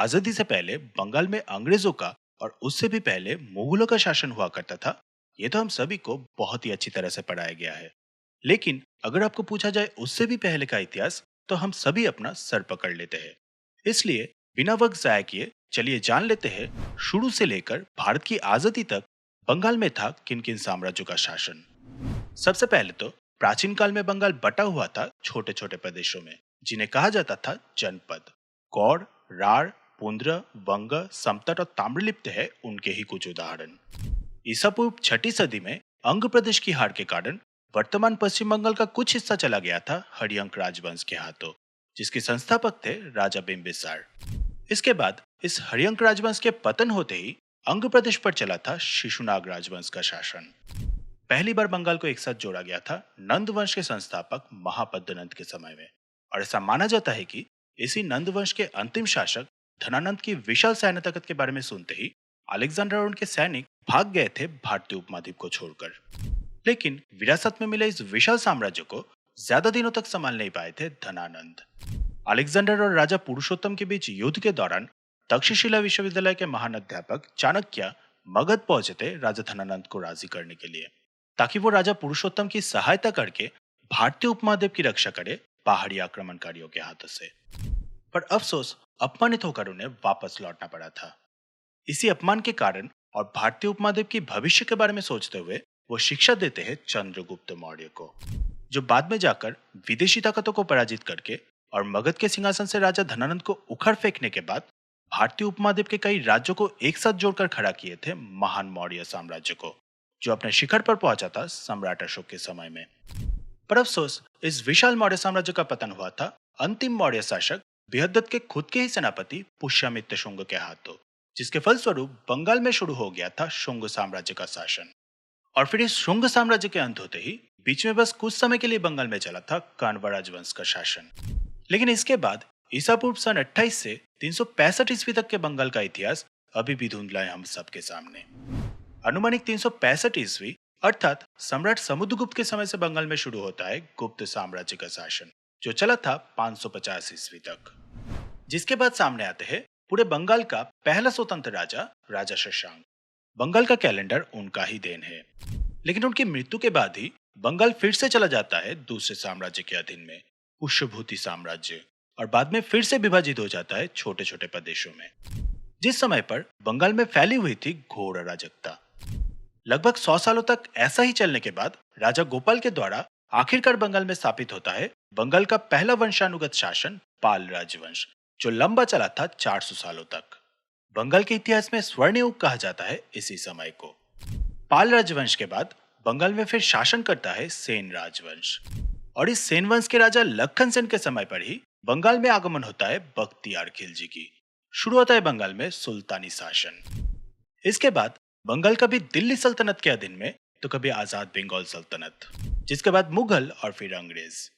आजादी से पहले बंगाल में अंग्रेजों का और उससे भी पहले मुगलों का शासन हुआ करता था। ये तो हम सभी को बहुत ही अच्छी तरह से पढ़ाया गया है। लेकिन अगर आपको पूछा जाए उससे भी पहले का इतिहास, तो हम सभी अपना सर पकड़ लेते हैं। इसलिए बिना वक्त जाया किए चलिए जान लेते हैं, शुरू से लेकर भारत की आजादी तक बंगाल में था किन किन साम्राज्यों का शासन। सबसे पहले तो प्राचीन काल में बंगाल बटा हुआ था छोटे छोटे प्रदेशों में, जिन्हें कहा जाता था जनपद। गौड़, राढ़, पुंद्र, वंग, समतट और ताम्रलिप्त है उनके ही कुछ उदाहरण। ईसा पूर्व छठी सदी में अंग प्रदेश की हार के कारण वर्तमान पश्चिम बंगाल का कुछ हिस्सा चला गया था हरियंक राजवंश के हाथों, जिसके संस्थापक थे राजा बिम्बिसार। इसके बाद इस हरियंक राजवंश के पतन होते ही अंग प्रदेश पर चला था शिशुनाग राजवंश का शासन। पहली बार बंगाल को एक साथ जोड़ा गया था नंद वंश के संस्थापक महापद्मनंद के समय में। और ऐसा माना जाता है कि इसी नंद वंश के अंतिम शासक धनानंद की विशाल सैन्य ताकत के बारे में सुनते ही अलेक्जेंडर और उनके सैनिक भाग गए थे भारतीय उपमहाद्वीप को छोड़कर। लेकिन विरासत में मिले इस विशाल साम्राज्य को ज्यादा दिनों तक संभाल नहीं पाए थे धनानंद। अलेक्जेंडर और राजा पुरुषोत्तम के बीच युद्ध के दौरान तक्षशिला विश्वविद्यालय के महान अध्यापक चाणक्य मगध पहुंचे थे राजा धनानंद को राजी करने के लिए, ताकि वो राजा पुरुषोत्तम की सहायता करके भारतीय उपमहाद्वीप की रक्षा करे पहाड़ी आक्रमणकारियों के हाथों से। पर अफसोस, अपमानित होकर उन्हें वापस लौटना पड़ा था। इसी अपमान के कारण और भारतीय उपमहाद्वीप की भविष्य के बारे में सोचते हुए वो शिक्षा देते हैं चंद्रगुप्त मौर्य को, जो बाद में जाकर विदेशी ताकतों को पराजित करके और मगध के सिंहासन से राजा धनानंद को उखड़ फेंकने के बाद भारतीय उपमहाद्वीप के कई राज्यों को एक साथ जोड़कर खड़ा किए थे महान मौर्य साम्राज्य को, जो अपने शिखर पर पहुंचा था सम्राट अशोक के समय में। पर अफसोस, इस विशाल मौर्य साम्राज्य का पतन हुआ था अंतिम मौर्य शासक बृहद्रथ के खुद के ही सेनापति पुष्यमित्र शुंग के हाथों, जिसके फलस्वरूप बंगाल में शुरू हो गया था शुंग साम्राज्य का शासन। और फिर इस शुंग साम्राज्य के अंत होते ही बीच में बस कुछ समय के लिए बंगाल में चला था कानवा राजवंश का शासन। लेकिन इसके बाद ईसा पूर्व सन 28 से 365 ईस्वी तक के बंगाल का इतिहास अभी भी धुंधला है हम सबके सामने। अनुमानिक 365 ईस्वी अर्थात सम्राट समुद्रगुप्त के समय से बंगाल में शुरू होता है गुप्त साम्राज्य का शासन, जो चला था 550 ईस्वी तक। जिसके बाद सामने आते हैं पूरे बंगाल का पहला स्वतंत्र राजा, राजा शशांक। बंगाल का कैलेंडर उनका ही देन है। लेकिन उनकी मृत्यु के बाद ही बंगाल फिर से चला जाता है दूसरे साम्राज्य के अधीन में, पुष्यभूति साम्राज्य, और बाद में फिर से विभाजित हो जाता है छोटे छोटे प्रदेशों में। जिस समय पर बंगाल में फैली हुई थी घोर अराजकता। लगभग 100 सालों तक ऐसा ही चलने के बाद राजा गोपाल के द्वारा आखिरकार बंगाल में स्थापित होता है बंगाल का पहला वंशानुगत शासन पाल राजवंश, जो लंबा चला था 400 सालों तक। बंगाल के इतिहास में स्वर्ण युग कहा जाता है इसी समय को। पाल राजवंश के बाद बंगाल में फिर शासन करता है सेन राजवंश, और इस सेन वंश के राजा लखन सेन के समय पर ही बंगाल में आगमन होता है बख्तियार खिलजी की। शुरू होता है बंगाल में सुल्तानी शासन। इसके बाद बंगाल कभी दिल्ली सल्तनत के अधीन में, तो कभी आजाद बंगाल सल्तनत, जिसके बाद मुगल और फिर अंग्रेज।